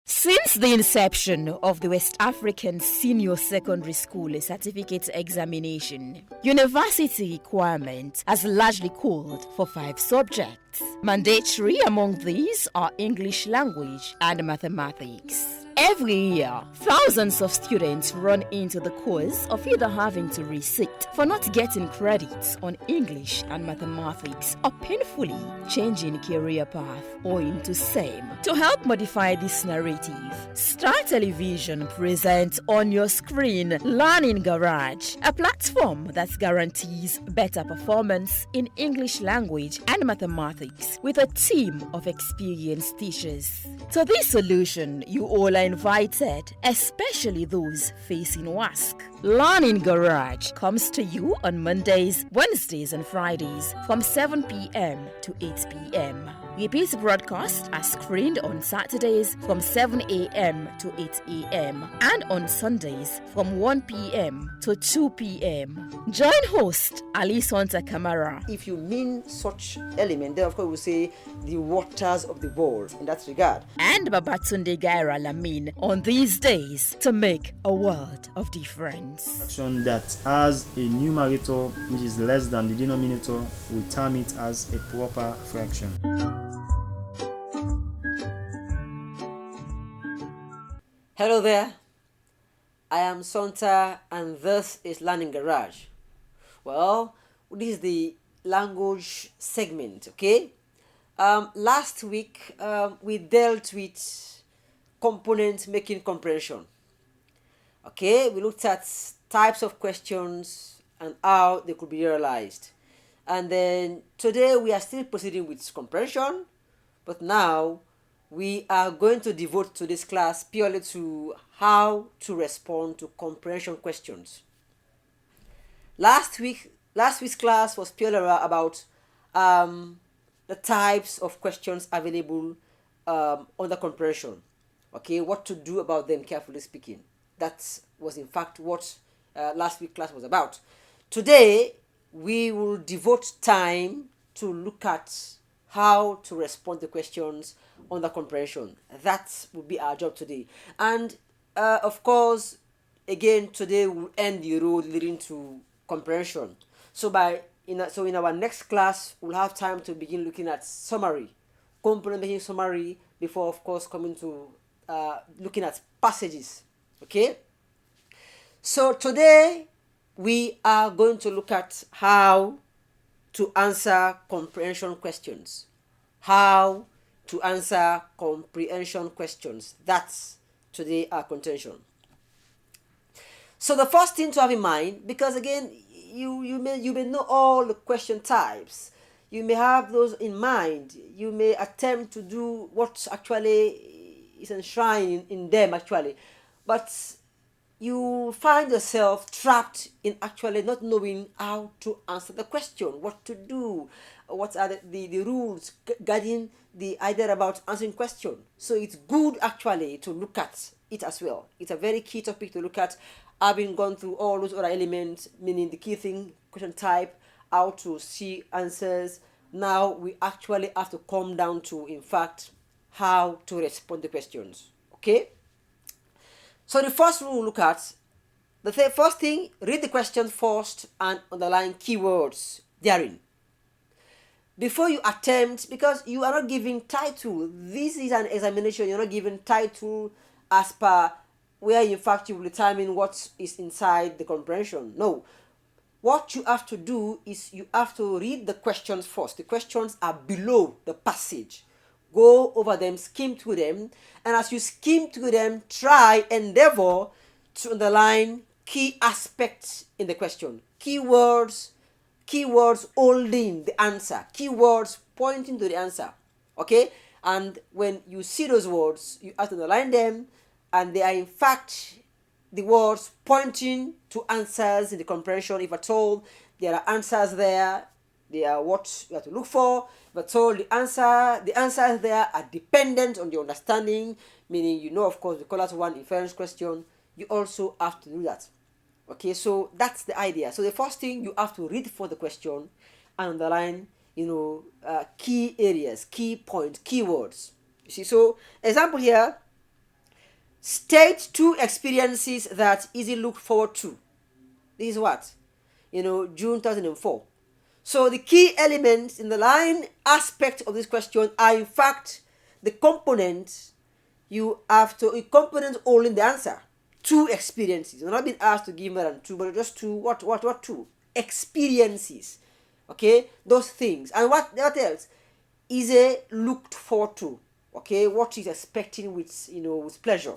Since the inception of the West African Senior Secondary School Certificate Examination, university requirement has largely called for 5 subjects. Mandatory among these are English language and mathematics. Every year, thousands of students run into the course of either having to resit for not getting credits on English and mathematics or painfully changing career path owing to same. To help modify this narrative, Star Television presents on your screen Learning Garage, a platform that guarantees better performance in English language and mathematics with a team of experienced teachers. To this solution, you all are invited, especially those facing WASC. Learning Garage comes to you on Mondays, Wednesdays, and Fridays from 7 p.m. to 8 p.m. Repeat broadcasts are screened on Saturdays from 7 a.m. to 8 a.m. and on Sundays from 1 p.m. to 2 p.m. Join host Ali Sonta Kamara. If you mean such element, then of course we'll say the waters of the world in that regard. And Babatunde Gaira Lamin on these days to make a world of difference. Fraction that has a numerator which is less than the denominator, we term it as a proper fraction. Hello there, I am Sonta and this is Learning Garage. Well, this is the language segment, okay? Last week we dealt with component making comprehension. Okay, we looked at types of questions and how they could be realized. And then today we are still proceeding with comprehension, but now we are going to devote to this class purely to how to respond to comprehension questions. Last week's class was purely about the types of questions available under comprehension. Okay, what to do about them, carefully speaking. That was in fact what last week's class was about. Today we will devote time to look at how to respond to questions under comprehension. That will be our job today. And of course, again, today we'll end the road leading to comprehension. So in our next class, we'll have time to begin looking at summary, component making summary, before of course coming to looking at passages. Okay? So today we are going to look at how to answer comprehension questions. How to answer comprehension questions. That's today our contention. So the first thing to have in mind, because again, you may know all the question types. You may have those in mind. You may attempt to do what actually is enshrined in them actually. But you find yourself trapped in actually not knowing how to answer the question, what to do, what are the rules guiding the idea about answering question. So it's good actually to look at it as well. It's a very key topic to look at, having gone through all those other elements, meaning the key thing, question type, how to see answers. Now we actually have to come down to, in fact, how to respond to questions. Okay? So the first rule we'll look at, the first thing, read the question first and underline keywords therein. Before you attempt, because you are not giving title, this is an examination, you're not giving title as per where in fact you will determine what is inside the comprehension. No. What you have to do is you have to read the questions first. The questions are below the passage. Go over them, skim through them, and as you skim through them, endeavor to underline key aspects in the question. Keywords holding the answer. Keywords pointing to the answer. Okay? And when you see those words, you have to underline them, and they are in fact the words pointing to answers in the comprehension. If at all there are answers there, they are what you have to look for. But so the answers there are dependent on your understanding, meaning you know, of course, we call that one inference question. You also have to do that. Okay, so that's the idea. So the first thing, you have to read for the question and underline, key areas, key points, keywords. You see, so example here, State two experiences that Izzy looked forward to. This is what? June 2004. So the key elements in the line aspect of this question are in fact the components you have to, components all in the answer. Two experiences. You're not being asked to give more than two, but just two. What two? Experiences. Okay, those things. And what else? Is a looked forward to. Okay, what he's expecting with with pleasure.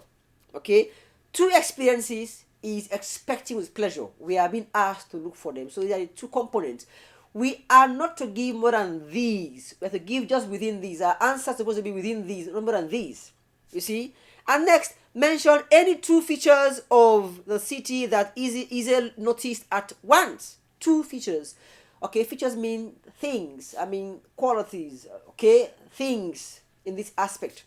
Okay, two experiences is expecting with pleasure. We are being asked to look for them. So these are the two components. We are not to give more than these. We have to give just within these. Our answer is supposed to be within these, not more than these. You see? And next, mention any two features of the city that Izzy noticed at once. Two features. Okay, features mean things. I mean qualities. Okay, things in this aspect.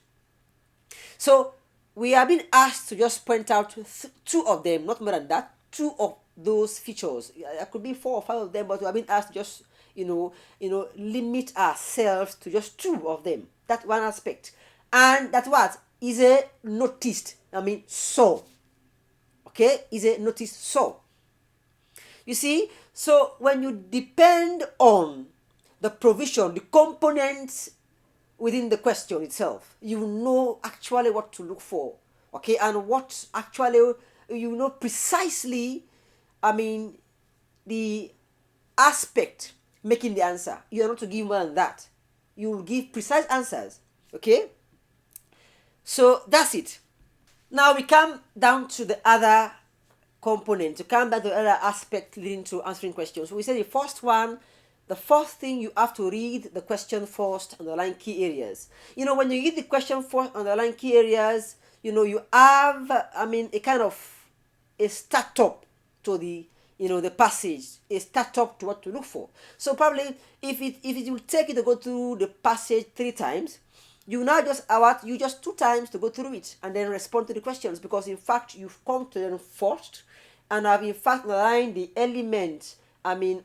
So we are being asked to just point out two of them, not more than that. Two of those features. There could be 4 or 5 of them, but we are being asked to just limit ourselves to just two of them. That one aspect. And that what is a noticed. I mean saw. Okay, is a noticed saw. You see, so when you depend on the provision, the components within the question itself, you know actually what to look for. Okay, and what actually precisely, I mean, the aspect making the answer. You are not to give more than that. You will give precise answers. Okay, so that's it. Now we come down to the other component, to come back to the other aspect leading to answering questions. So we say the first one, the first thing you have to read the question first, underline key areas. When you read the question first, underline key areas, you have, a kind of a startup to the, the passage, a startup to what to look for. So probably if it will take you to go through the passage 3 times, you now just you just 2 times to go through it and then respond to the questions, because in fact you've come to them first and have in fact aligned the elements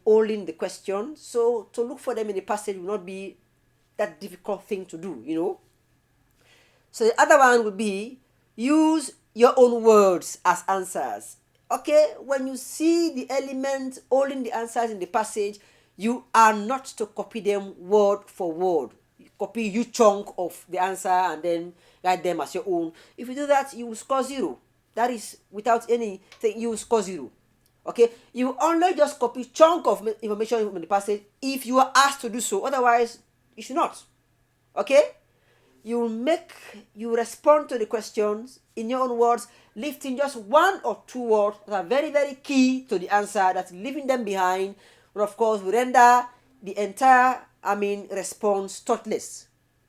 all in the question. So to look for them in the passage will not be that difficult thing to do. So the other one would be use your own words as answers. Okay, when you see the elements all in the answers in the passage, you are not to copy them word for word. Copy you chunk of the answer and then write them as your own. If you do that, you will score 0. That is without anything, you will score 0. Okay, you only just copy chunk of information from the passage if you are asked to do so. Otherwise, you should not. Okay, you respond to the questions in your own words, lifting just 1 or 2 words that are very, very key to the answer, that's leaving them behind. But of course, we render the entire response thoughtless.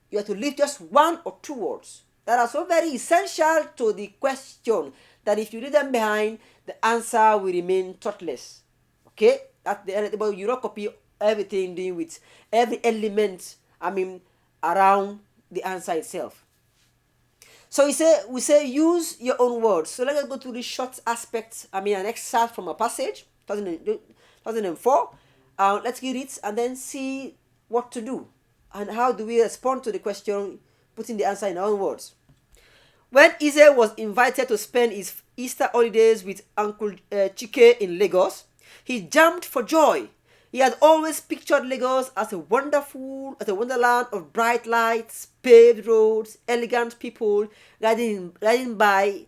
You have to leave just 1 or 2 words that are so very essential to the question that if you leave them behind, the answer will remain thoughtless. Okay, that's the but you don't copy everything, doing with every element around the answer itself. So we say use your own words. So let's go to the short aspects. An excerpt from a passage 2004. Let's read it and then see what to do and how do we respond to the question, putting the answer in our own words. When Izzy was invited to spend his Easter holidays with Uncle Chike in Lagos, he jumped for joy. He had always pictured Lagos as a wonderland of bright lights, paved roads, elegant people riding by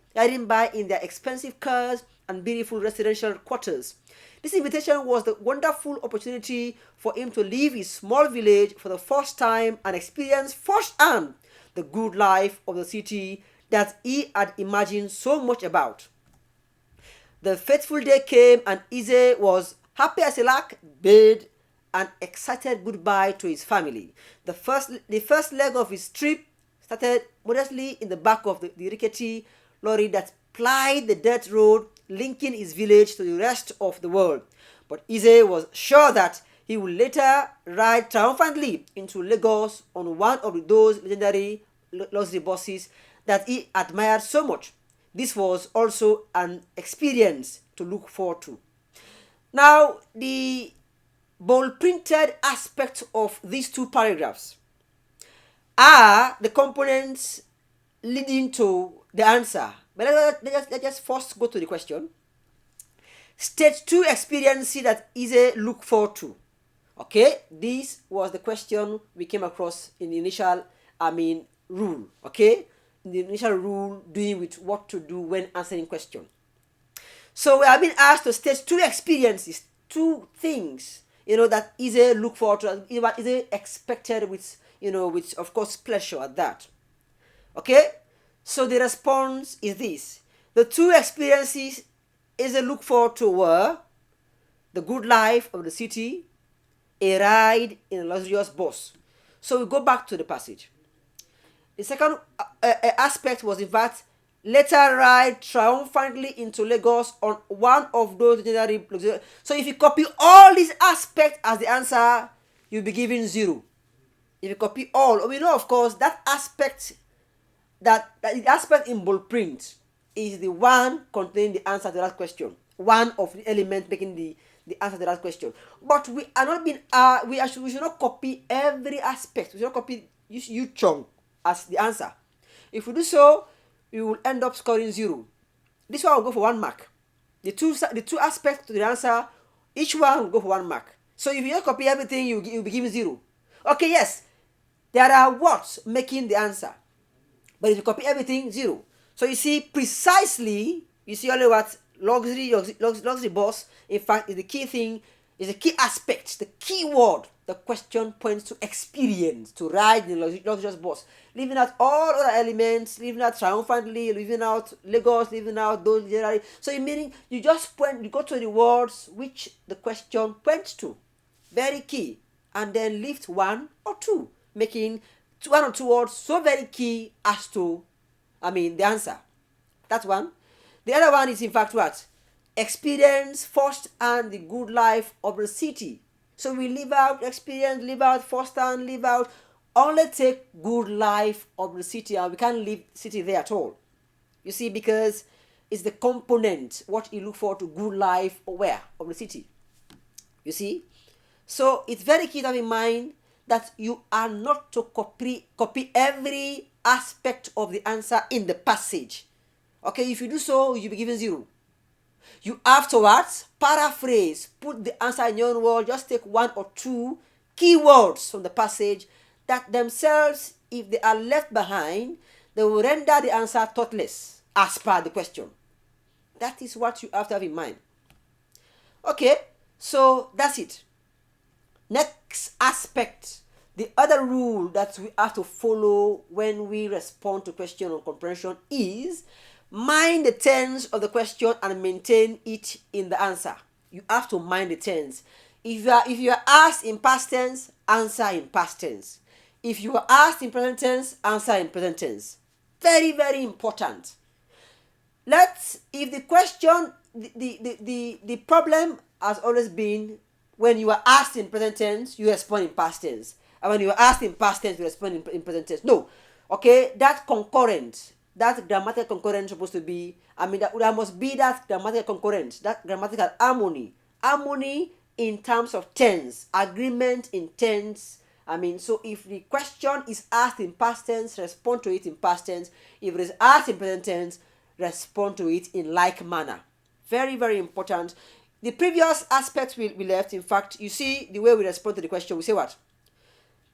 in their expensive cars and beautiful residential quarters. This invitation was the wonderful opportunity for him to leave his small village for the first time and experience firsthand the good life of the city that he had imagined so much about. The fateful day came and Izzy was happy as a lark, bade an excited goodbye to his family. The first leg of his trip started modestly in the back of the rickety lorry that plied the dirt road linking his village to the rest of the world. But Izzy was sure that he would later ride triumphantly into Lagos on one of those legendary luxury buses that he admired so much. This was also an experience to look forward to. Now, the bold printed aspect of these 2 paragraphs are the components leading to the answer. But let's just first go to the question. State 2 experiences that Eze look forward to. Okay, this was the question we came across in the initial, rule. Okay, in the initial rule dealing with what to do when answering question. So we have been asked to state 2 experiences, 2 things, that Eze look forward to, what Eze expected with, with of course pleasure at that. Okay, so the response is this: the 2 experiences Eze look forward to were the good life of the city, a ride in a luxurious bus. So we go back to the passage. The second aspect was, in fact, later ride triumphantly into Lagos on one of those legendary luxurious. So if you copy all these aspects as the answer, you'll be given 0. If you copy all, we know of course that aspect, that the aspect in bold print is the one containing the answer to that question. One of the elements making the answer to that question. But we are not being we should not copy every aspect. We should not copy you chunk as the answer. If we do so, we will end up scoring 0. This one will go for 1 mark. The two aspects to the answer, each one will go for 1 mark. So if you just copy everything, you'll be given 0. Okay, yes, there are words making the answer, but if you copy everything, 0. So you see precisely, you see only what luxury bus, in fact, is the key thing, is the key aspect, the key word. The question points to experience, to ride in a luxurious bus, leaving out all other elements, leaving out triumphantly, leaving out Lagos, leaving out those generally. So meaning you just you go to the words which the question points to, very key, and then lift 1 or 2, making 1 or 2 words so very key as to, the answer. That's one. The other one is, in fact, what? Experience first and the good life of the city. So we leave out experience, leave out first and leave out, only take good life of the city, and we can't leave city there at all. You see, because it's the component, what you look for to good life or where? Of the city. You see? So it's very key to have in mind that you are not to copy every aspect of the answer in the passage. Okay, if you do so, you'll be given 0. You afterwards paraphrase, put the answer in your own word, just take 1 or 2 keywords from the passage that themselves, if they are left behind, they will render the answer thoughtless as per the question. That is what you have to have in mind. Okay, so that's it. Next aspect, the other rule that we have to follow when we respond to question on comprehension is mind the tense of the question and maintain it in the answer. You have to mind the tense. If you are asked in past tense, answer in past tense. If you are asked in present tense, answer in present tense. Very, very important. If the question, the problem has always been when you are asked in present tense, you respond in past tense. And when you are asked in past tense, you respond in present tense. No. Okay, that grammatical concurrence supposed to be, there must be that grammatical concurrence, that grammatical harmony. Harmony in terms of tense, agreement in tense. So if the question is asked in past tense, respond to it in past tense. If it is asked in present tense, respond to it in like manner. Very, very important. The previous aspect we left, in fact, you see the way we respond to the question, we say what?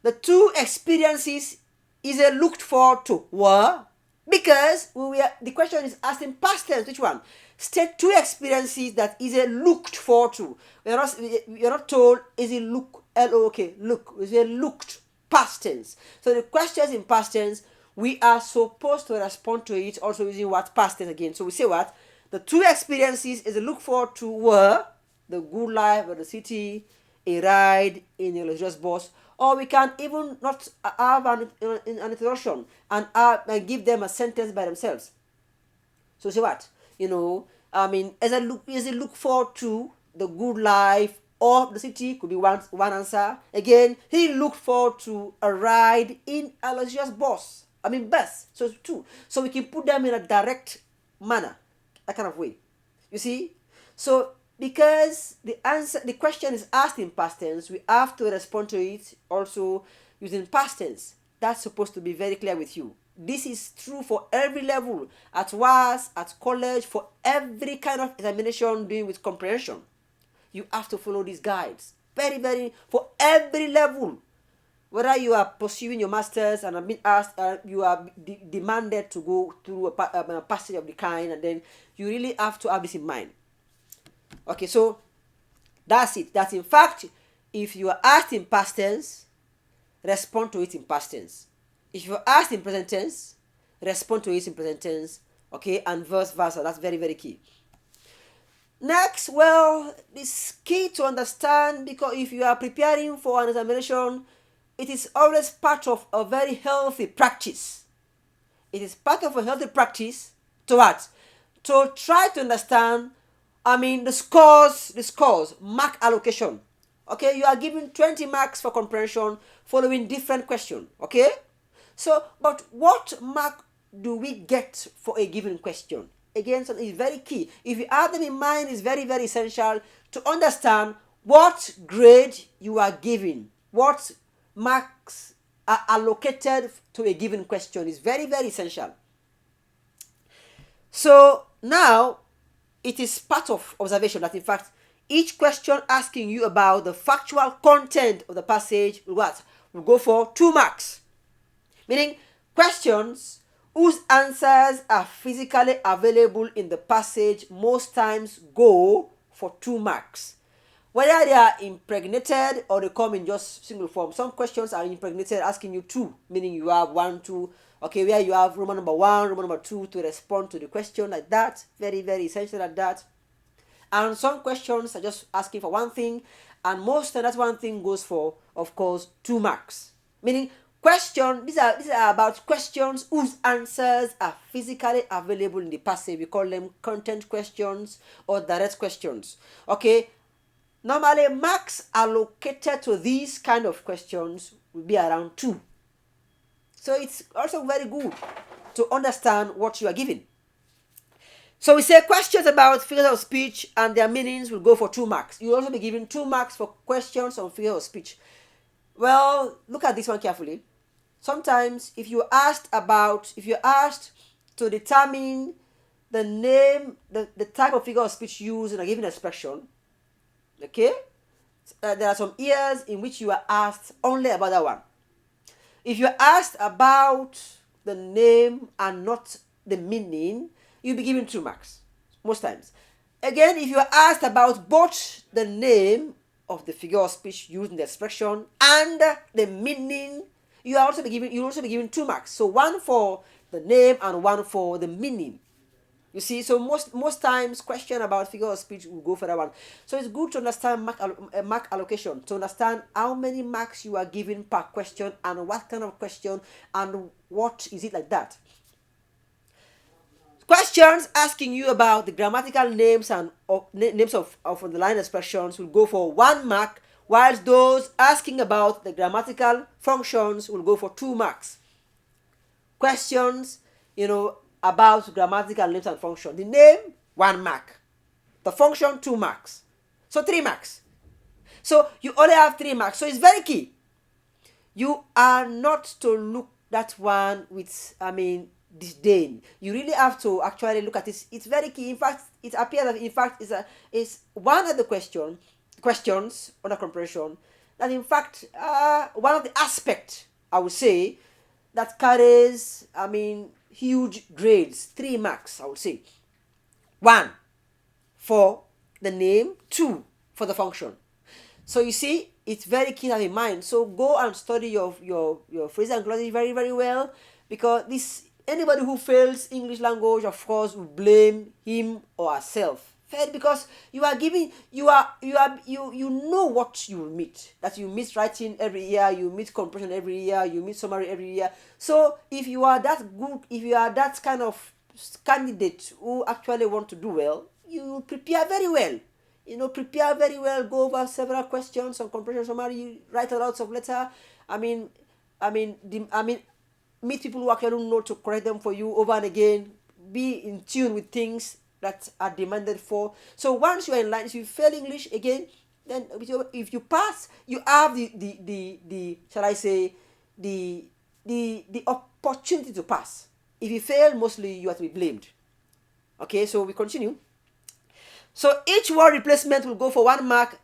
The 2 experiences is a looked forward to were, because the question is asked in past tense. Which one? State 2 experiences that is a looked forward to. We are not told is it look, L-O-O-K, look. Is it looked past tense. So the question is in past tense. We are supposed to respond to it also using what? Past tense again. So we say what? The 2 experiences is a look forward to were the good life of the city, a ride in a luxurious bus, or we can even not have an introduction and give them a sentence by themselves. So say what? As I look forward to the good life of the city, could be one answer. Again, he looked forward to a ride in a luxurious bus. So it's 2. So we can put them in a direct manner, that kind of way. You see? So because the question is asked in past tense, we have to respond to it also using past tense. That's supposed to be very clear with you. This is true for every level, at WAS, at college, for every kind of examination doing with comprehension. You have to follow these guides. Very, very, for every level. Whether you are pursuing your master's and have been asked, you are demanded to go through a passage of the kind, and then you really have to have this in mind. Okay, so that's it. That in fact, if you are asked in past tense, respond to it in past tense. If you are asked in present tense, respond to it in present tense. Okay, and vice versa. That's very, very key. Next, well, it's key to understand, because if you are preparing for an examination, it is always part of a very healthy practice. It is part of a healthy practice to what? To try to understand, the scores, mark allocation. Okay, you are given 20 marks for comprehension following different questions. Okay, so, but what mark do we get for a given question? Again, so it's very key. If you have them in mind, it's very, very essential to understand what grade you are given, what marks are allocated to a given question. Is very, very essential. So now it is part of observation that in fact each question asking you about the factual content of the passage will go for 2 marks. Meaning questions whose answers are physically available in the passage most times go for 2 marks. Whether they are impregnated or they come in just single form. Some questions are impregnated, asking you 2, meaning you have 1, 2. Okay, where you have Roman number 1, Roman number 2 to respond to the question like that. Very, very essential like that. And some questions are just asking for one thing, and most of that one thing goes for, of course, 2 marks. Meaning these are about questions whose answers are physically available in the passage. We call them content questions or direct questions. Okay, normally marks allocated to these kind of questions will be around 2. So it's also very good to understand what you are given. So we say questions about figures of speech and their meanings will go for 2 marks. You will also be given 2 marks for questions on figures of speech. Well, look at this one carefully. Sometimes if you're asked to determine the name, the type of figure of speech used in a given expression, okay, there are some years in which you are asked only about that one. If you're asked about the name and not the meaning, you'll be given 2 marks most times. Again, if you are asked about both the name of the figure of speech used in the expression and the meaning, you'll also be given 2 marks. So 1 for the name and 1 for the meaning. You see, so most times question about figure of speech will go for that one. So it's good to understand mark allocation, to understand how many marks you are given per question and what kind of question and what is it like that. Questions asking you about the grammatical names and names of underlined expressions will go for 1 mark, whilst those asking about the grammatical functions will go for 2 marks. Questions, about grammatical names and function. The name, 1 mark. The function, 2 marks. So 3 marks. So you only have 3 marks. So it's very key. You are not to look that one with, disdain. You really have to actually look at this. It's very key. In fact, it appears that it's one of the questions under comprehension that in fact one of the aspects I would say that carries huge grades, 3 marks I would say. 1 for the name, 2 for the function. So you see, it's very key to have in mind. So go and study your phrase and glossary very, very well, because anybody who fails English language, of course, will blame him or herself. Because you know what you will meet. That you meet writing every year, you meet comprehension every year, you meet summary every year. So if you are that good, if you are that kind of candidate who actually want to do well, you prepare very well. Prepare very well, go over several questions on comprehension summary, write a lot of letter. Meet people who actually know to correct them for you over and again. Be in tune with things that are demanded for. So once you are in line, if you fail English again, then if you pass, you have the opportunity to pass. If you fail, mostly you have to be blamed. Okay, so we continue. So each word replacement will go for 1 mark,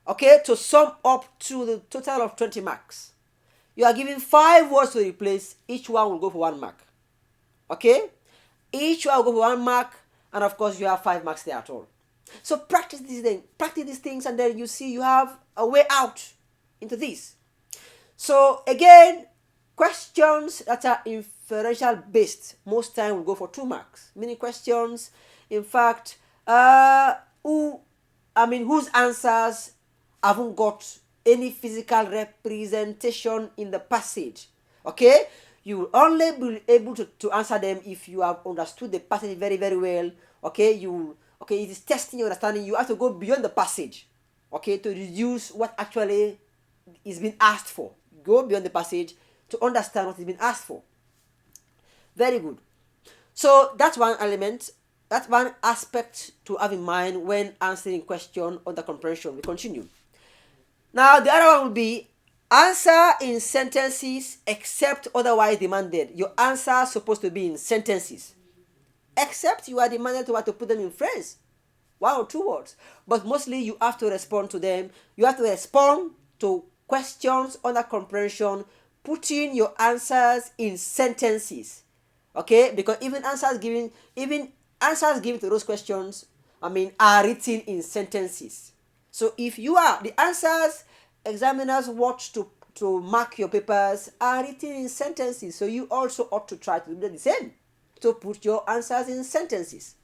okay, to sum up to the total of 20 marks. You are given 5 words to replace, each one will go for 1 mark. Okay, each one will go for 1 mark, and of course you have 5 marks there at all. So practice these things, and then you see you have a way out into this. So again, questions that are inferential based most time will go for 2 marks. Many questions, in fact, whose answers haven't got any physical representation in the passage. Okay, you will only be able to answer them if you have understood the passage very, very well. Okay, it is testing your understanding. You have to go beyond the passage, okay, to reduce what actually is being asked for. Go beyond the passage to understand what is being asked for. Very good. So that's one element, that's one aspect to have in mind when answering question under comprehension. We continue. Now the other one will be answer in sentences except otherwise demanded. Your answer is supposed to be in sentences, except you are demanded to put them in phrase, 1 or 2 words. But mostly you have to respond to them. You have to respond to questions under comprehension, putting your answers in sentences. Okay, because even answers given to those questions, are written in sentences. So if you are the answers examiners watch to mark your papers are written in sentences, so you also ought to try to do the same, to put your answers in sentences.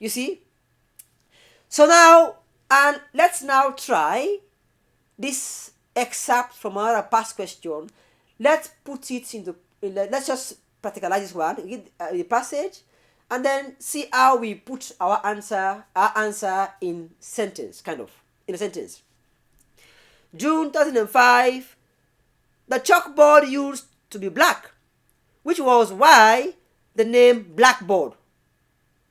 You see? So now, and let's now try this excerpt from our past question. Let's put it let's just practicalize this one, read the passage, and then see how we put our answer in sentence, in a sentence. June 2005, the chalkboard used to be black, which was why the name blackboard,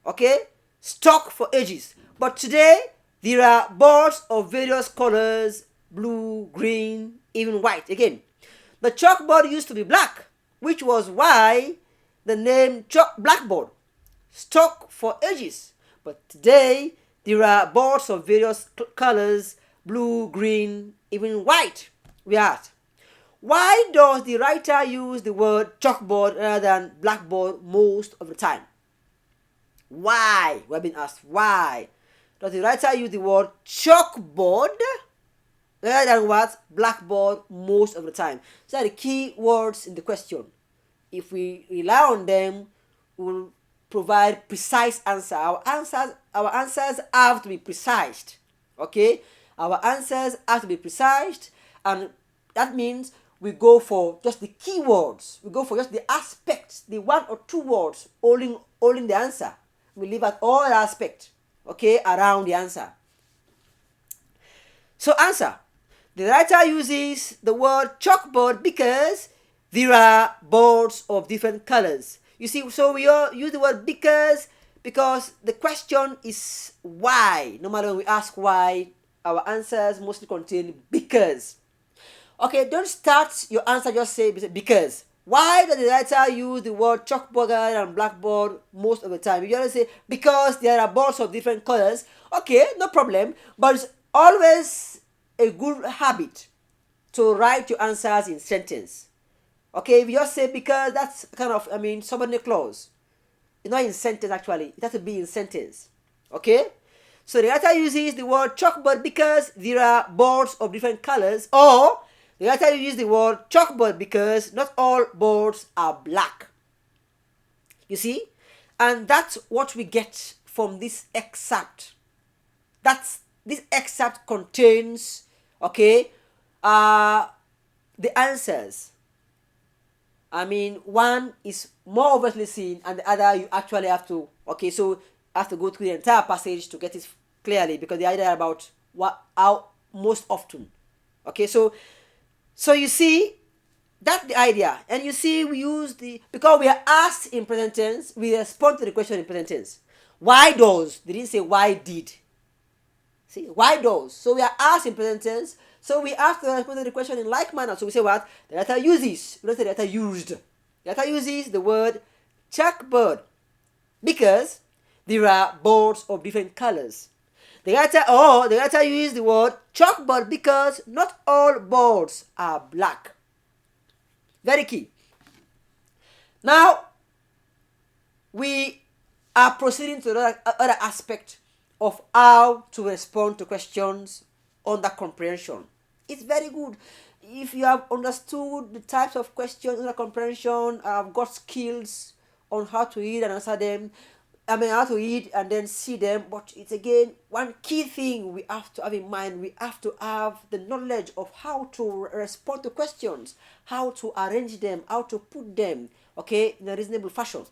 okay, stuck for ages. But today, there are boards of various colors, blue, green, even white. Again, the chalkboard used to be black, which was why the name blackboard stuck for ages. But today, there are boards of various colors, blue, green, even white. We asked, why does the writer use the word chalkboard rather than blackboard most of the time? Why? We have been asked, why does the writer use the word chalkboard rather than what? Blackboard most of the time? So are the key words in the question. If we rely on them, we will provide precise answer. Our answers have to be precise. Okay? Our answers have to be precise, and that means we go for just the key words. We go for just the aspects, the 1 or 2 words holding the answer. We leave out all aspects, okay, around the answer. So answer. The writer uses the word chalkboard because there are boards of different colors. You see, so we all use the word because the question is why. No matter when we ask why, our answers mostly contain because. Okay, don't start your answer, just say because. Why does the writer use the word chalkboard and blackboard most of the time? You just say because there are boards of different colors. Okay, no problem. But it's always a good habit to write your answers in sentence. Okay, if you just say because, that's kind of, subordinate clause. It's not in sentence actually. It has to be in sentence. Okay? So the writer uses the word chalkboard because there are boards of different colors, or the writer uses the word chalkboard because not all boards are black. You see? And that's what we get from this excerpt. This excerpt contains, okay, the answers. One is more obviously seen, and the other you actually have to, okay, so have to go through the entire passage to get it clearly, because the idea about how most often. Okay, so you see that's the idea, and you see we use because we are asked in present tense, we respond to the question in present tense. Why does? They didn't say why did. See, why does? So we are asked in present tense, so we have to respond to the question in like manner. So we say what? The writer uses. We don't say the writer used. The writer uses the word chalkboard because there are boards of different colors. The writer uses the word chalkboard because not all boards are black. Very key. Now, we are proceeding to the other aspect of how to respond to questions under comprehension. It's very good. If you have understood the types of questions under comprehension, have got skills on how to read and answer them, how to read and then see them. But it's again one key thing we have to have in mind. We have to have the knowledge of how to respond to questions, how to arrange them, how to put them, okay, in a reasonable fashion.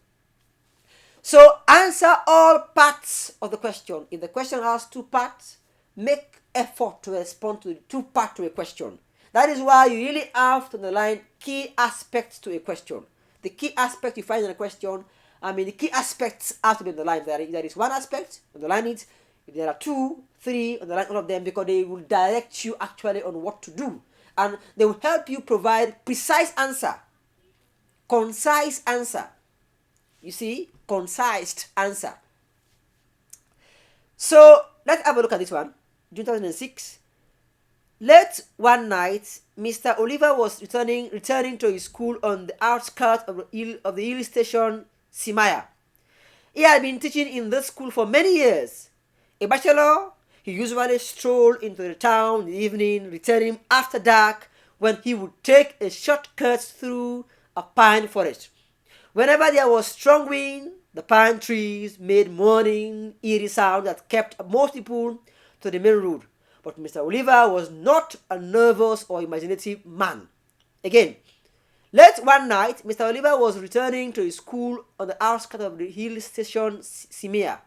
So answer all parts of the question. If the question has two parts, make effort to respond to the two parts to a question. That is why you really have to underline key aspects to a question. The key aspect you find in a question, the key aspects have to be underlined. There is one aspect, underline it. If there are 2, 3, underline all of them, because they will direct you actually on what to do. And they will help you provide precise answer, concise answer. You see, concise answer. So let's have a look at this one. June 2006. Late one night, Mr. Oliver was returning to his school on the outskirts of the hill station, Simaya. He had been teaching in this school for many years. A bachelor, he usually strolled into the town in the evening, returning after dark, when he would take a shortcut through a pine forest. Whenever there was strong wind, the pine trees made moaning, eerie sound that kept most people to the main road. But Mr. Oliver was not a nervous or imaginative man. Again, late one night, Mr. Oliver was returning to his school on the outskirts of the hill station, Simea.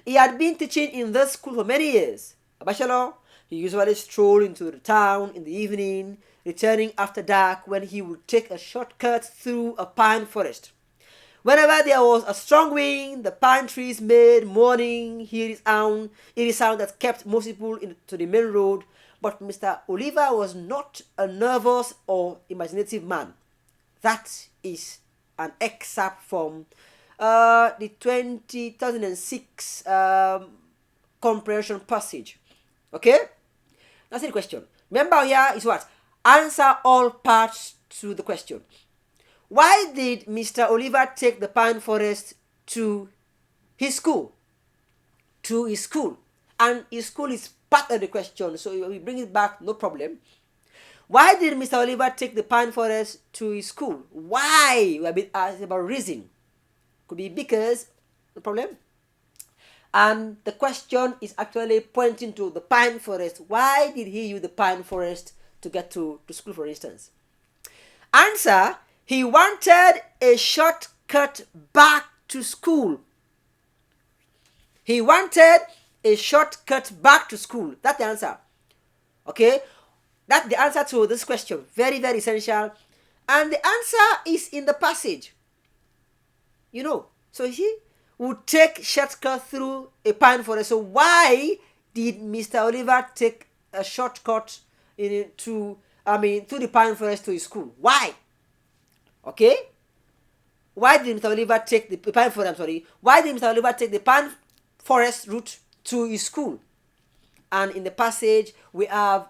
He had been teaching in this school for many years. A bachelor, he usually strolled into the town in the evening, returning after dark, when he would take a shortcut through a pine forest. Whenever there was a strong wind, the pine trees made moaning, eerie sound that kept most people to the main road. But Mr. Oliver was not a nervous or imaginative man. That is an excerpt from the 2006 comprehension passage. Okay? That's the question. Remember here is what? Answer all parts to the question. Why did Mr. Oliver take the pine forest to his school? To his school. And his school is part of the question, so we bring it back, no problem. Why did Mr. Oliver take the pine forest to his school? Why? We have been asked about reason. Could be because, no problem. And the question is actually pointing to the pine forest. Why did he use the pine forest to get to school, for instance? Answer: he wanted a shortcut back to school. He wanted a shortcut back to school. That's the answer. Okay? That's the answer to this question. Very, very essential. And the answer is in the passage. So he would take shortcut through a pine forest. So why did Mr. Oliver take a shortcut through the pine forest to his school? Why? Okay? Why did Mr. Oliver take the pine forest? Why did Mr. Oliver take the pine forest route to his school? And in the passage, we have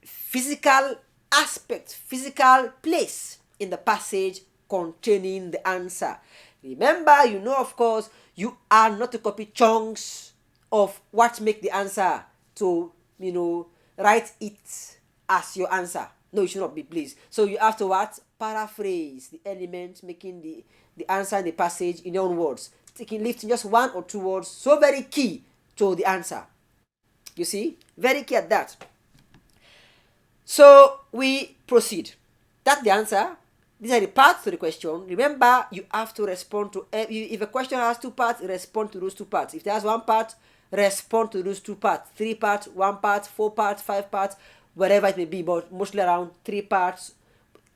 physical aspect, physical place in the passage containing the answer. Remember, of course, you are not to copy chunks of what make the answer to, write it as your answer. No, you should not be, please. So you have to what? Paraphrase the element, making the answer in the passage in your own words. Lifting just one or two words. So very key to the answer. You see? Very key at that. So we proceed. That's the answer. These are the parts to the question. Remember, you have to respond to, if a question has two parts, respond to those two parts. If it has one part, respond to those two parts. 3 parts, 1 part, 4 parts, 5 parts, whatever it may be, but mostly around 3 parts.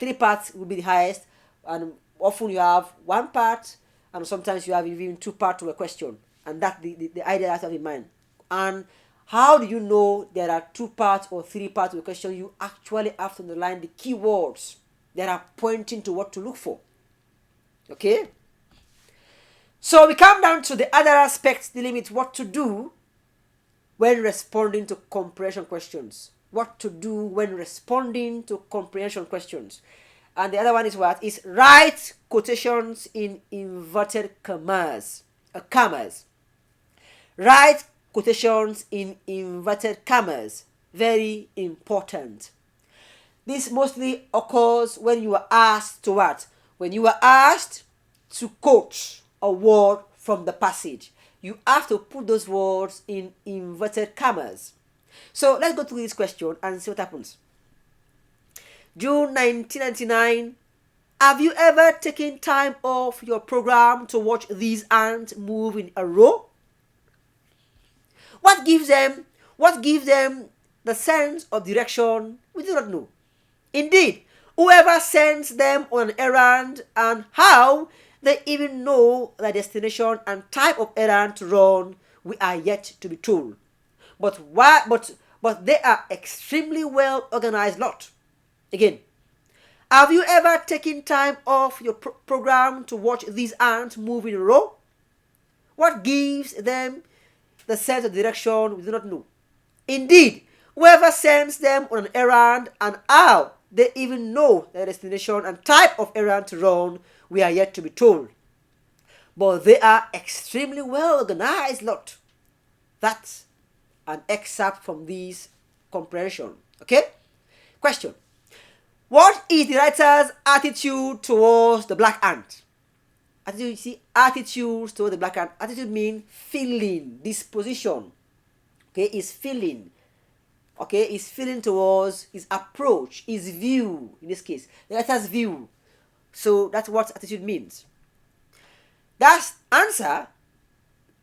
3 parts will be the highest, and often you have 1 part, and sometimes you have even 2 parts to a question. And that's the idea that I have in mind. And how do you know there are 2 parts or 3 parts to a question? You actually have to underline the keywords. that are pointing to what to look for. Okay? So we come down to the other aspects dealing with what to do when responding to comprehension questions. What to do when responding to comprehension questions. And the other one is what? Is write quotations in inverted commas. Commas. Write quotations in inverted commas. Very important. This mostly occurs when you are asked to what? When you are asked to quote a word from the passage. You have to put those words in inverted commas. So let's go through this question and see what happens. June 1999. Have you ever taken time off your program to watch these ants move in a row? What gives them the sense of direction? We do not know. Indeed, whoever sends them on an errand and how they even know the destination and type of errand to run, we are yet to be told. But they are extremely well organized lot. Again, have you ever taken time off your program to watch these ants move in a row? What gives them the sense of direction? We do not know. Indeed, whoever sends them on an errand and how they even know their destination and type of errand to run, we are yet to be told. But they are extremely well organized lot. That's an excerpt from this comprehension. Okay? Question. What is the writer's attitude towards the black ant? Attitude, you see, attitudes towards the black ant. Attitude means feeling, disposition. Okay, is feeling. Okay, is feeling towards, his approach, his view, in this case, the writer's view. So that's what attitude means. That's answer.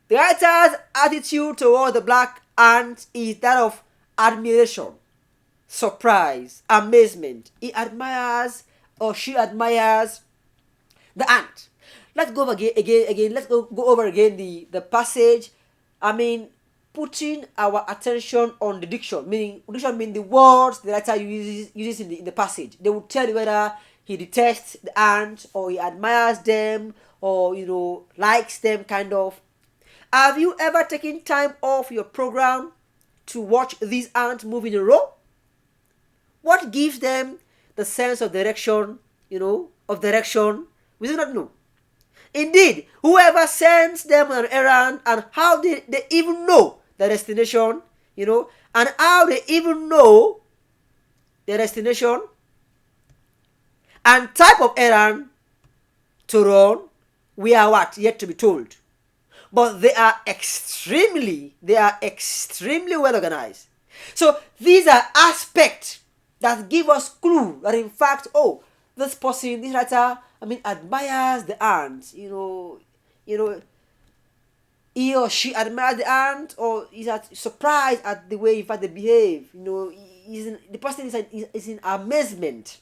The writer's attitude toward the black ant is that of admiration, surprise, amazement. He admires or she admires the ant. Let's go over again. Let's go over again the passage. Putting our attention on the diction, meaning the words the writer uses in the passage. They will tell you whether he detests the ant or he admires them or likes them kind of. Have you ever taken time off your program to watch these ants move in a row? What gives them the sense of direction? We do not know. Indeed, whoever sends them on an errand and how they even know the destination, and how they even know the destination and type of errand to run, we are what? Yet to be told. But they are extremely well organized. So these are aspects that give us clue that in fact, this person, this writer, admires the ant. He or she admires the ant, or is surprised at the way in fact they behave. The person is in amazement.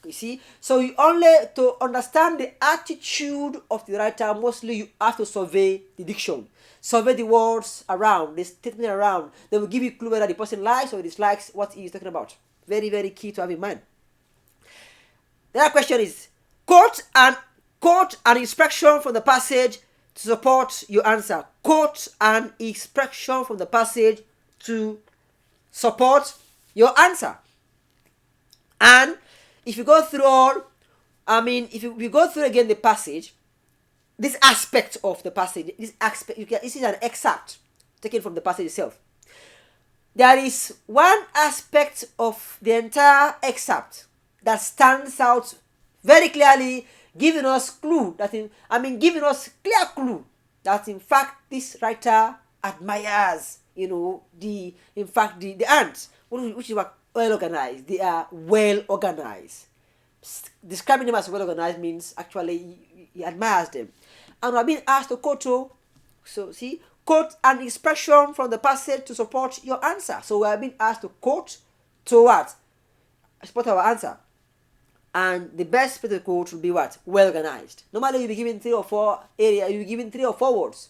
You see, so you only to understand the attitude of the writer. Mostly, you have to survey the diction, survey the words around, the statement around. They will give you a clue whether the person likes or dislikes what he is talking about. Very, very key to have in mind. The other question is quote an expression from the passage to support your answer. Quote an expression from the passage to support your answer. And if you go through if we go through again the passage, this aspect of the passage, this is an excerpt taken from the passage itself. There is one aspect of the entire excerpt that stands out very clearly, giving us clue giving us clear clue that in fact this writer admires, the ants, which is well organized. They are well organized. Describing them as well organized means actually he admires them. And we are being asked to quote. So see, quote an expression from the passage to support your answer. So we are being asked to quote to what? Support our answer. And the best way to quote will be what? Well organized. Normally you'll be given 3 or 4 areas. You'll be given 3 or 4 words.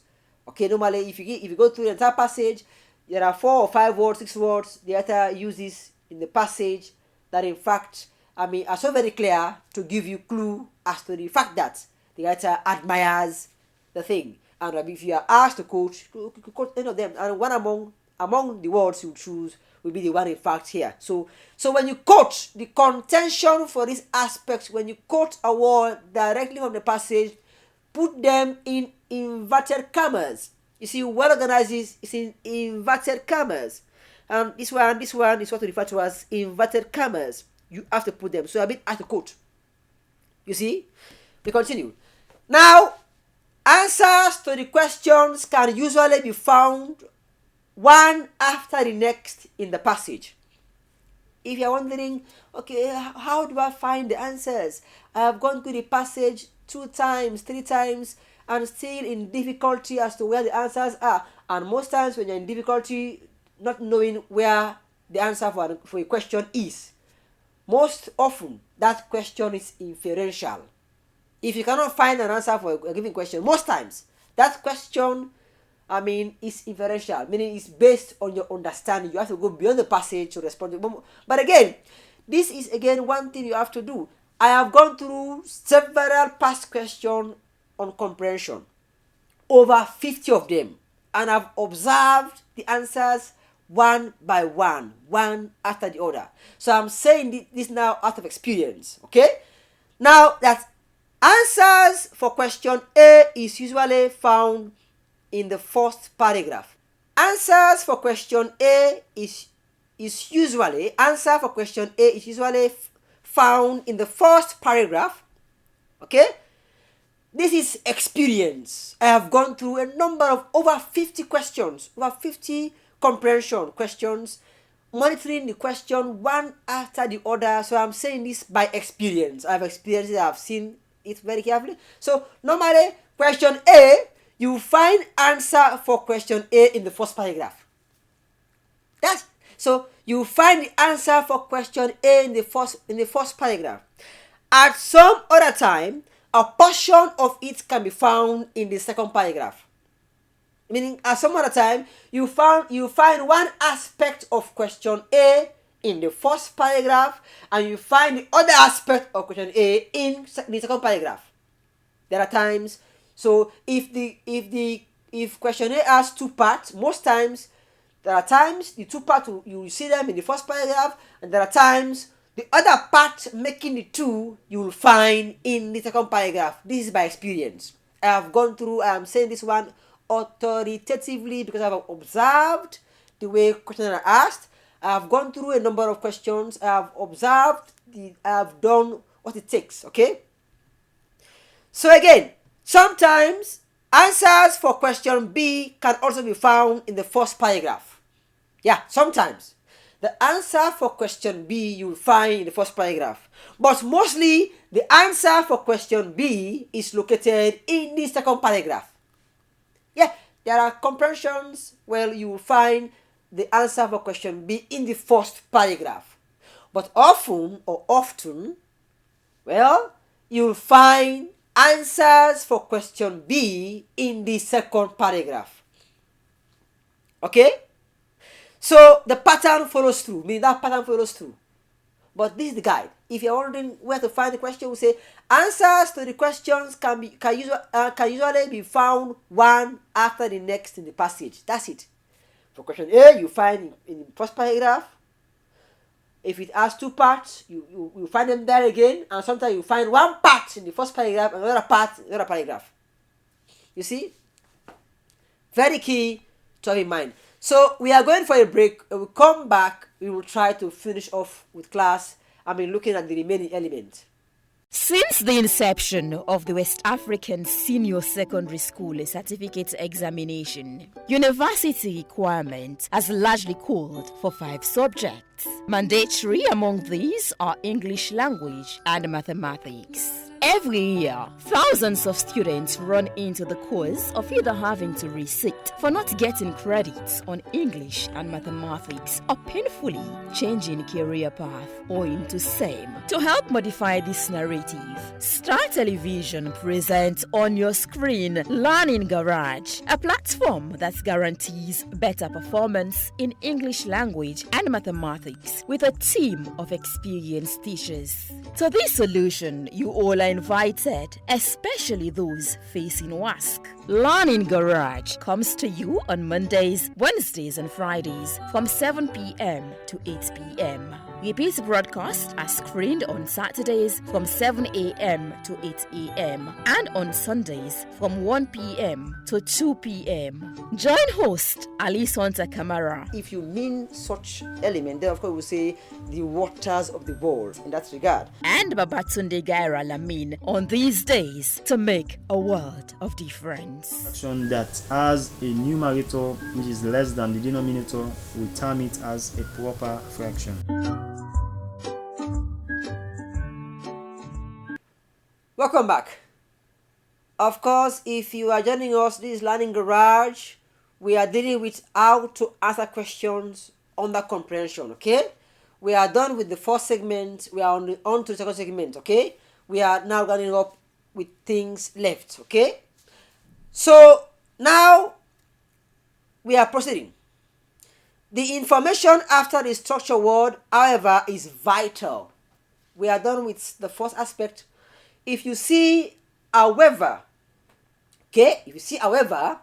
Okay, normally if you go through the entire passage, there are 4 or 5 words, 6 words the author uses in the passage that in fact are so very clear to give you clue as to the fact that the writer admires the thing. And if you are asked to quote, you could quote any of them, and one among the words you choose will be the one in fact here. So when you quote, the contention for this aspect, when you quote a word directly from the passage, put them in inverted commas. You see, well organized is in inverted commas. And this one is what we refer to as inverted commas. You have to put them. So a bit at the quote. You see? We continue. Now, answers to the questions can usually be found one after the next in the passage. If you're wondering, okay, how do I find the answers? I have gone through the passage 2 times, 3 times, and still in difficulty as to where the answers are. And most times when you're in difficulty, not knowing where the answer for a question is, most often that question is inferential. If you cannot find an answer for a given question, most times that question is inferential, meaning it's based on your understanding. You have to go beyond the passage to respond to it. But again, this is one thing you have to do. I have gone through several past questions on comprehension, over 50 of them, and I've observed the answers one by one after the other. So I'm saying this now out of experience. Okay? Now that answers for question A is usually found in the first paragraph. Answers for question A is usually found in the first paragraph. Okay? This is experience. I have gone through a number of over 50 questions, over 50 comprehension questions, monitoring the question one after the other. So I'm saying this by experience. I've experienced it, I've seen it very carefully. So normally, question A, you find answer for question A in the first paragraph. So you find the answer for question A in the first paragraph. At some other time, a portion of it can be found in the second paragraph. Meaning, at some other time, you find one aspect of question A in the first paragraph, and you find the other aspect of question A in the second paragraph. There are times. So if question A has 2 parts, most times there are times the 2 parts you see them in the first paragraph, and there are times the other part making the 2 you will find in the second paragraph. This is by experience. I have gone through. I am saying this one authoritatively because I have observed the way questions are asked. I have gone through a number of questions. I have observed. I have done what it takes. Okay. So again, sometimes answers for question B can also be found in the first paragraph. Yeah, sometimes. The answer for question B you will find in the first paragraph. But mostly, the answer for question B is located in the second paragraph. Yeah, there are comprehensions where you will find the answer for question B in the first paragraph. But often, you will find answers for question B in the second paragraph. Okay? So the pattern follows through. But this is the guide. If you're wondering where to find the question, we say answers to the questions can usually be found one after the next in the passage. That's it. For question A, you find in the first paragraph. If it has 2 parts, you find them there again, and sometimes you find 1 part in the first paragraph and another part in another paragraph. You see? Very key to have in mind. So we are going for a break. We'll come back. We will try to finish off with class. Looking at the remaining elements. Since the inception of the West African Senior Secondary School Certificate Examination, university requirement has largely called for 5 subjects. Mandatory among these are English language and mathematics. Every year, thousands of students run into the cause of either having to resit for not getting credits on English and mathematics or painfully changing career path owing to same. To help modify this narrative, Star Television presents on your screen Learning Garage, a platform that guarantees better performance in English language and mathematics with a team of experienced teachers. To this solution, you all are invited, especially those facing WASC. Learning Garage comes to you on Mondays, Wednesdays, and Fridays from 7 p.m. to 8 p.m. Repeat broadcasts are screened on Saturdays from 7 a.m. to 8 a.m. and on Sundays from 1 p.m. to 2 p.m. Join host Ali Sonta Kamara. If you mean such element, then of course we'll say the waters of the world in that regard. And Babatunde Gaira Lamin on these days to make a world of difference. Fraction that has a numerator which is less than the denominator, we term it as a proper fraction. Welcome back. Of course, if you are joining us, this is Learning Garage. We are dealing with how to answer questions under comprehension, okay? We are done with the first segment. We are on to the second segment, okay? We are now running up with things left, okay? So, now we are proceeding. The information after the structure word, however, is vital. We are done with the first aspect. If you see however, okay, if you see however,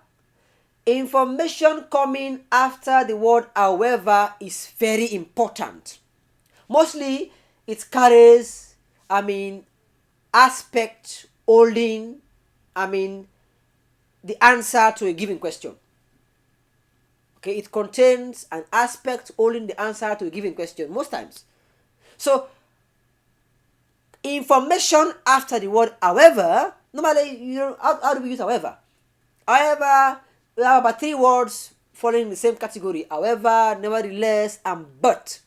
information coming after the word however is very important. Mostly it carries, aspect holding, the answer to a given question. Okay, it contains an aspect holding the answer to a given question most times. So, information after the word however, normally, how do we use however? However, we have about 3 words falling in the same category. However, nevertheless, and but.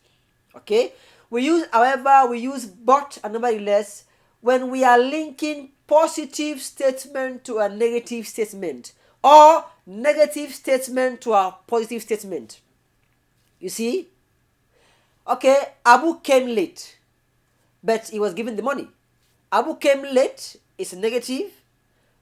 Okay? We use however, we use but and nevertheless when we are linking positive statement to a negative statement or negative statement to a positive statement. You see? Okay, Abu came late, but he was given the money. Abu came late is negative,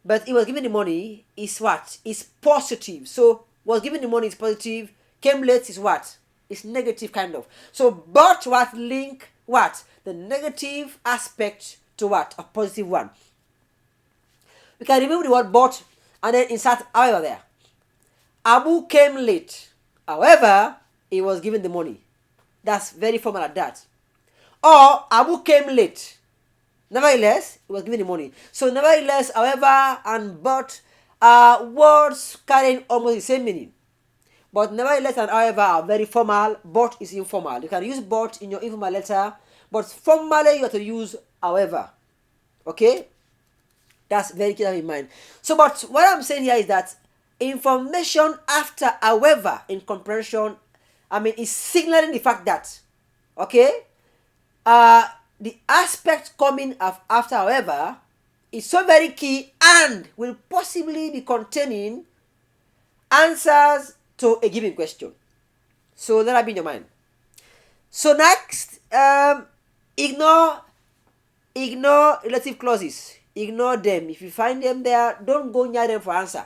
but he was given the money is what? Is positive. So was given the money is positive, came late is what? Is negative kind of. So but what link what? The negative aspect to what? A positive one. We can remove the word but and then insert however there. Abu came late. However, he was given the money. That's very formal at that. Or Abu came late. Nevertheless, he was given the money. So nevertheless, however, and but are words carrying almost the same meaning. But nevertheless and however are very formal. But is informal. You can use but in your informal letter, but formally you have to use however. Okay? That's very clear in mind. So, but what I'm saying here is that information after however in comprehension, is signaling the fact that, okay, the aspect coming after however is so very key and will possibly be containing answers to a given question. So let that be in your mind. So next, ignore relative clauses. Ignore them. If you find them there, don't go near them for answer.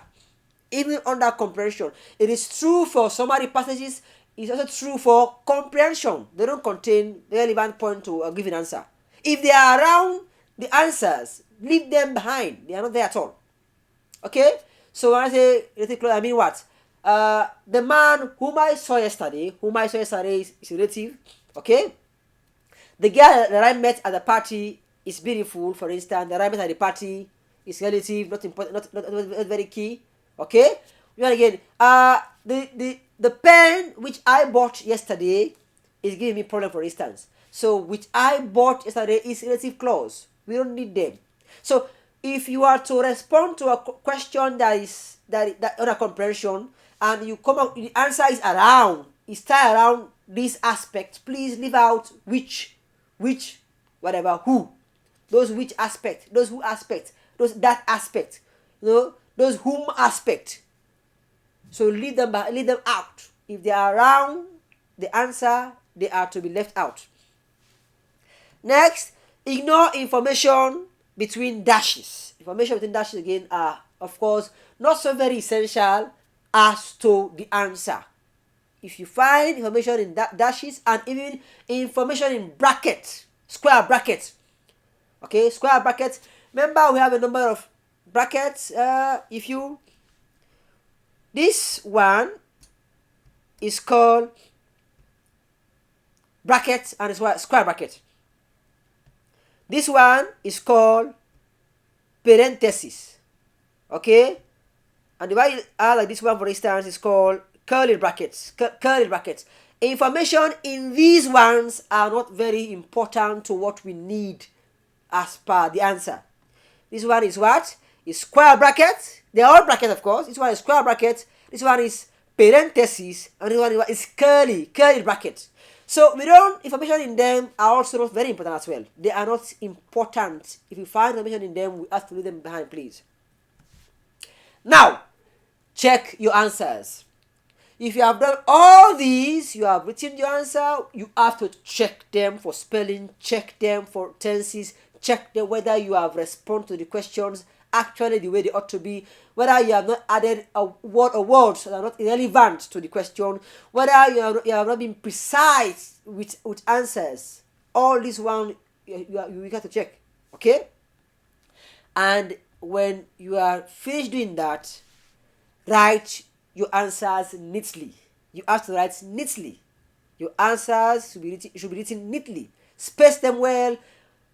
Even under comprehension, it is true for summary passages. It's also true for comprehension. They don't contain the relevant point to a given answer. If they are around the answers, leave them behind. They are not there at all. Okay? So when I say relative clause, I mean what? The man whom I saw yesterday is relative. Okay? The girl that I met at the party is beautiful, for instance. The that I met at the party is relative, not important, not very key. Okay? Then again, the pen which I bought yesterday is giving me problem, for instance. So which I bought yesterday is relative clause. We don't need them. So if you are to respond to a question that on a comprehension and you come up, the answer is around, it's tied around this aspect, please leave out which, whatever, who. those which aspect, those who aspect, those that aspect, those whom aspect. So leave them out. If they are around the answer, they are to be left out. Next, ignore information between dashes. Information between dashes again are, of course, not so very essential as to the answer. If you find information in dashes and even information in brackets, square brackets, okay, square brackets. Remember, we have a number of brackets. This one is called bracket and it's square bracket. This one is called parenthesis. Okay, and the way like this one, for instance, is called curly brackets. Curly brackets. Information in these ones are not very important to what we need as per the answer. This one is what? Is square bracket. They are all brackets, of course. This one is square bracket. This one is parenthesis, and this one is curly bracket. So information in them are also not very important as well. They are not important. If you find information in them, we have to leave them behind, please. Now, check your answers. If you have done all these, you have written your answer, you have to check them for spelling, check them for tenses, check them whether you have responded to the questions actually the way they ought to be, whether you have not added a word or words that are not irrelevant to the question, whether you have not been precise with answers. All this one you got to check, okay? And when you are finished doing that, write your answers neatly. You have to write neatly. Your answers should be written neatly. Space them well.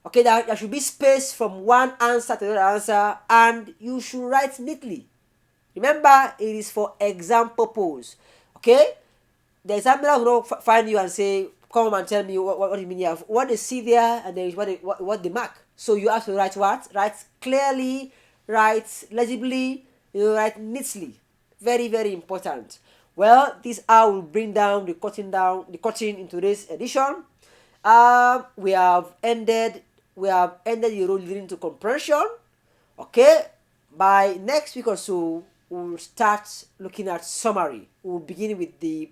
Okay, there should be space from one answer to the other answer, and you should write neatly. Remember, it is for exam purpose. Okay? The examiner will not find you and say, come and tell me what you mean here. What they see there, and there is what they mark. So you have to write what? Write clearly, write legibly, write neatly. Very, very important. Well, this I will bring down the cutting in today's edition. We have ended the role leading to comprehension. Okay, by next week or so, we'll start looking at summary. We'll begin with the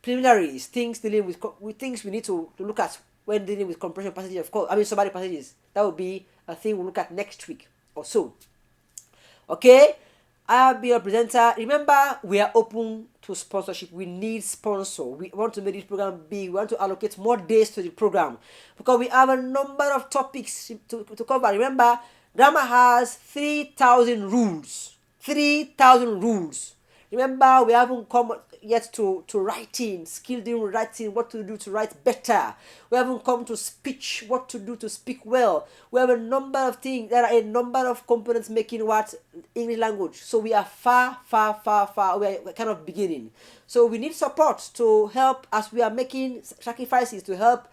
preliminaries, things dealing with things we need to look at when dealing with comprehension passages. Of course, summary passages. That will be a thing we'll look at next week or so. Okay. I have been a presenter. Remember, we are open to sponsorship. We need sponsor. We want to make this program big. We want to allocate more days to the program because we have a number of topics to cover. Remember, grammar has 3,000 rules. 3,000 rules. Remember, we haven't come yet to writing, skilled in writing, what to do to write better. We haven't come to speech, what to do to speak well. We have a number of things. There are a number of components making what English language. So we are far. We're kind of beginning. So we need support to help as we are making sacrifices to help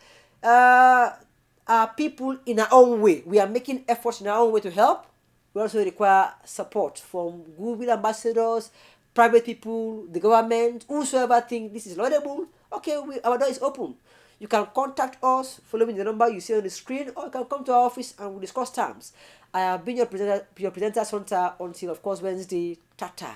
people in our own way. We are making efforts in our own way to help. We also require support from goodwill ambassadors, private people, the government, whosoever think this is laudable. Okay, our door is open. You can contact us following the number you see on the screen, or you can come to our office and we'll discuss terms. I have been your presenter Sonta until, of course, Wednesday. Tata.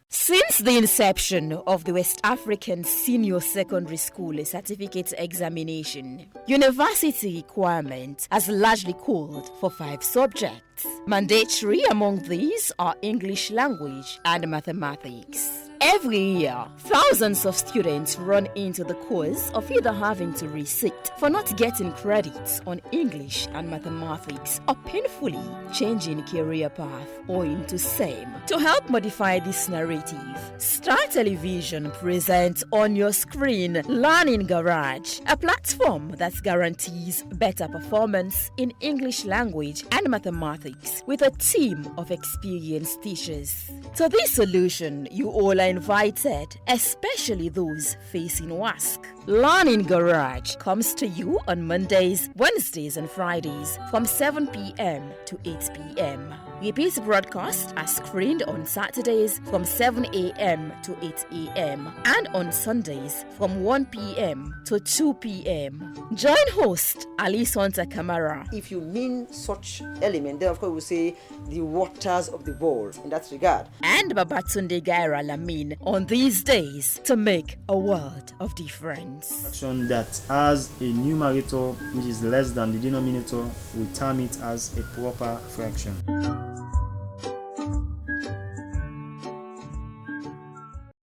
Since the inception of the West African Senior Secondary School Certificate Examination, university requirement has largely called for 5 subjects. Mandatory among these are English language and mathematics. Every year, thousands of students run into the cause of either having to resit for not getting credits on English and mathematics or painfully changing career path owing to same. To help modify this narrative, Star Television presents on your screen Learning Garage, a platform that guarantees better performance in English language and mathematics with a team of experienced teachers. To this solution, you all are invited, especially those facing WASC. Learning Garage comes to you on Mondays, Wednesdays, and Fridays from 7 p.m. to 8 p.m. Repeat broadcasts are screened on Saturdays from 7 a.m. to 8 a.m. and on Sundays from 1 p.m. to 2 p.m. Join host Ali Sonta Kamara. If you mean such element, then of course we'll say the waters of the world in that regard. And Babatunde Gaira Lamin on these days to make a world of difference. Fraction that has a numerator which is less than the denominator, we term it as a proper fraction.